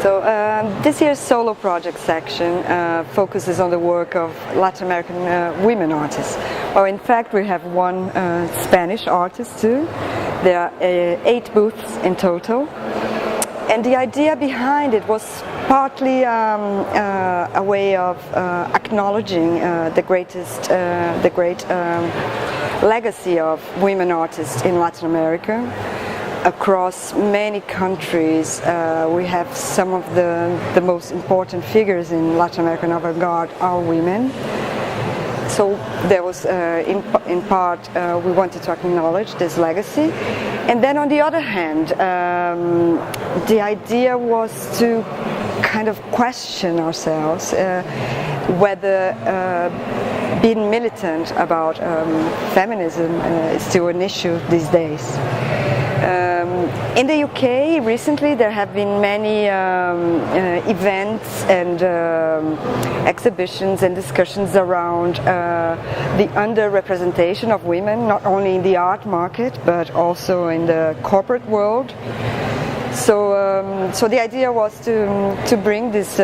So this year's solo project section focuses on the work of Latin American women artists. Well, in fact, we have one Spanish artist too. There are 8 booths in total. And the idea behind it was partly a way of acknowledging the great legacy of women artists in Latin America. Across many countries, we have some of the most important figures in Latin American avant-garde are women. So there was, in part, we wanted to acknowledge this legacy. And then on the other hand, the idea was to kind of question ourselves whether being militant about feminism is still an issue these days. In the UK, recently there have been many events and exhibitions and discussions around the underrepresentation of women, not only in the art market but also in the corporate world. So the idea was to bring this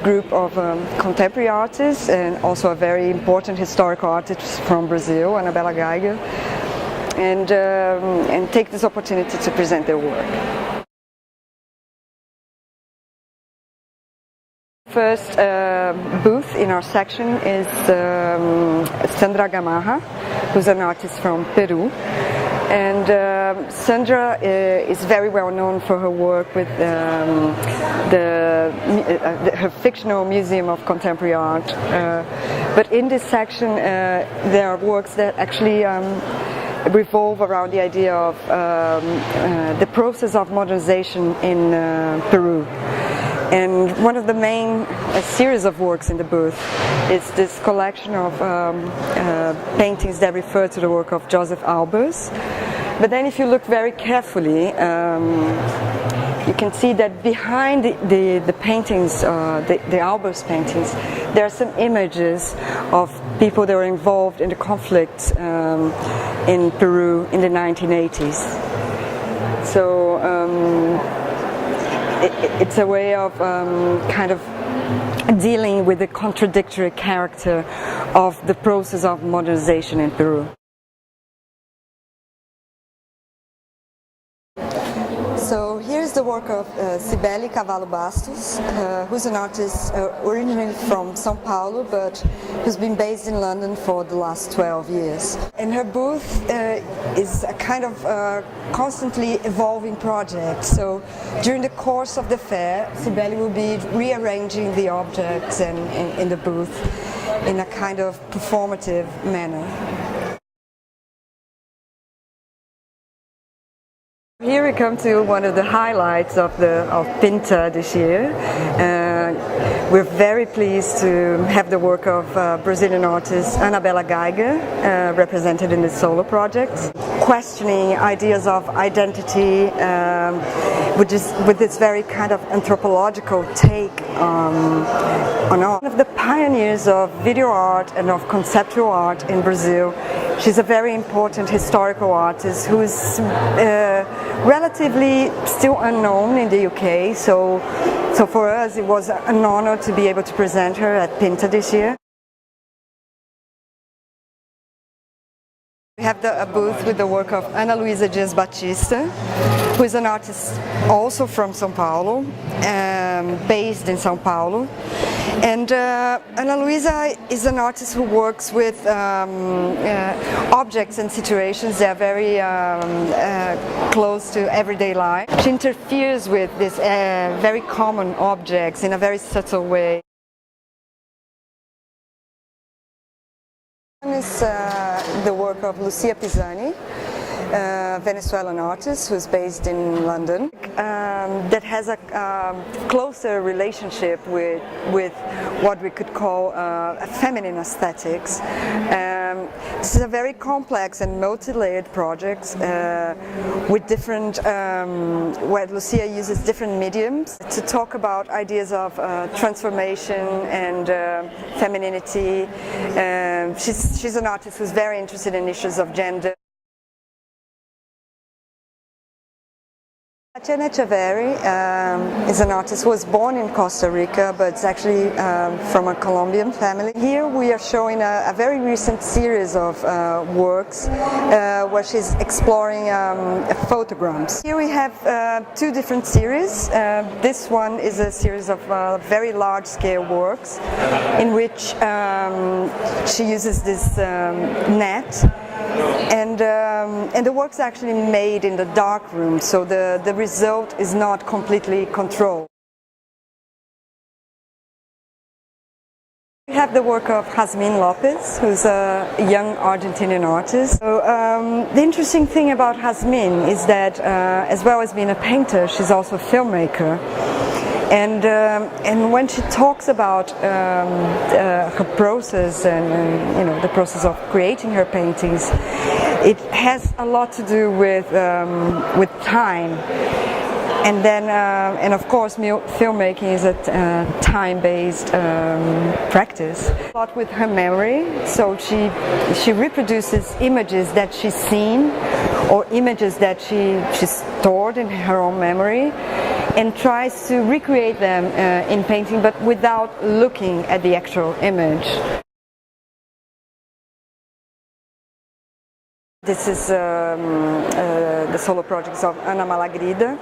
group of contemporary artists and also a very important historical artist from Brazil, Ana Bella Geiger, and take this opportunity to present their work. First booth in our section is Sandra Gamarra, who's an artist from Peru. And Sandra is very well known for her work with her fictional Museum of Contemporary Art. But in this section there are works that actually revolve around the idea of the process of modernization in Peru. And one of the main series of works in the booth is this collection of paintings that refer to the work of Joseph Albers. But then if you look very carefully, you can see that behind the paintings, the Albers paintings, there are some images of people that were involved in the conflict in Peru in the 1980s. So it's a way of kind of dealing with the contradictory character of the process of modernization in Peru. So here's the work of Cibelle Bastos, who's an artist originally from São Paulo, but who's been based in London for the last 12 years. And her booth is a kind of constantly evolving project. So during the course of the fair, Cibelle will be rearranging the objects in the booth in a kind of performative manner. Here we come to one of the highlights of Pinta this year. We're very pleased to have the work of Brazilian artist Ana Bella Geiger represented in this solo project, questioning ideas of identity with this very kind of anthropological take on art. One of the pioneers of video art and of conceptual art in Brazil. She's a very important historical artist who is relatively still unknown in the UK, so for us it was an honor to be able to present her at Pinta this year. We have a booth with the work of Ana Luiza Batista, who is an artist also from São Paulo, based in São Paulo. And Ana Luiza is an artist who works with objects and situations that are very close to everyday life. She interferes with these very common objects in a very subtle way. One is the work of Lucia Pizzani, Venezuelan artist who's based in London, that has a closer relationship with what we could call feminine aesthetics. This is a very complex and multi-layered project with different, where Lucia uses different mediums to talk about ideas of transformation and femininity. She's an artist who's very interested in issues of gender. Tatiana Echeverri is an artist who was born in Costa Rica, but it's actually from a Colombian family. Here we are showing a very recent series of works where she's exploring photograms. Here we have two different series. This one is a series of very large-scale works in which she uses this net. And the work's actually made in the dark room, so the result is not completely controlled. We have the work of Jazmín López, who's a young Argentinian artist. So, the interesting thing about Jazmín is that, as well as being a painter, she's also a filmmaker. And when she talks about her process and the process of creating her paintings, it has a lot to do with time. And then, and of course, filmmaking is a time-based practice. A lot with her memory, so she reproduces images that she's seen or images that she stored in her own memory, and tries to recreate them in painting, but without looking at the actual image. This is the solo projects of Ana Malagrida,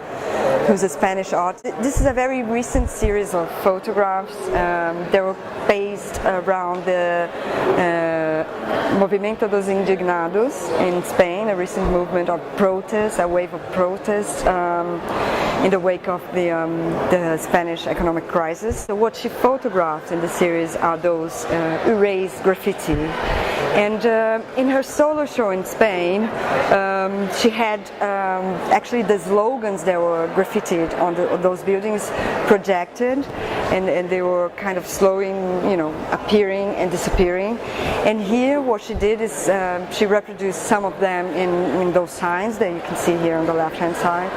who's a Spanish artist. This is a very recent series of photographs. They were based around the Movimento dos Indignados in Spain, a recent movement of protest, a wave of protest in the wake of the Spanish economic crisis. So what she photographed in the series are those erased graffiti. And in her solo show in Spain, she had actually the slogans that were graffitied on those buildings projected, and they were kind of slowly, appearing and disappearing. And here what she did is she reproduced some of them in those signs that you can see here on the left-hand side.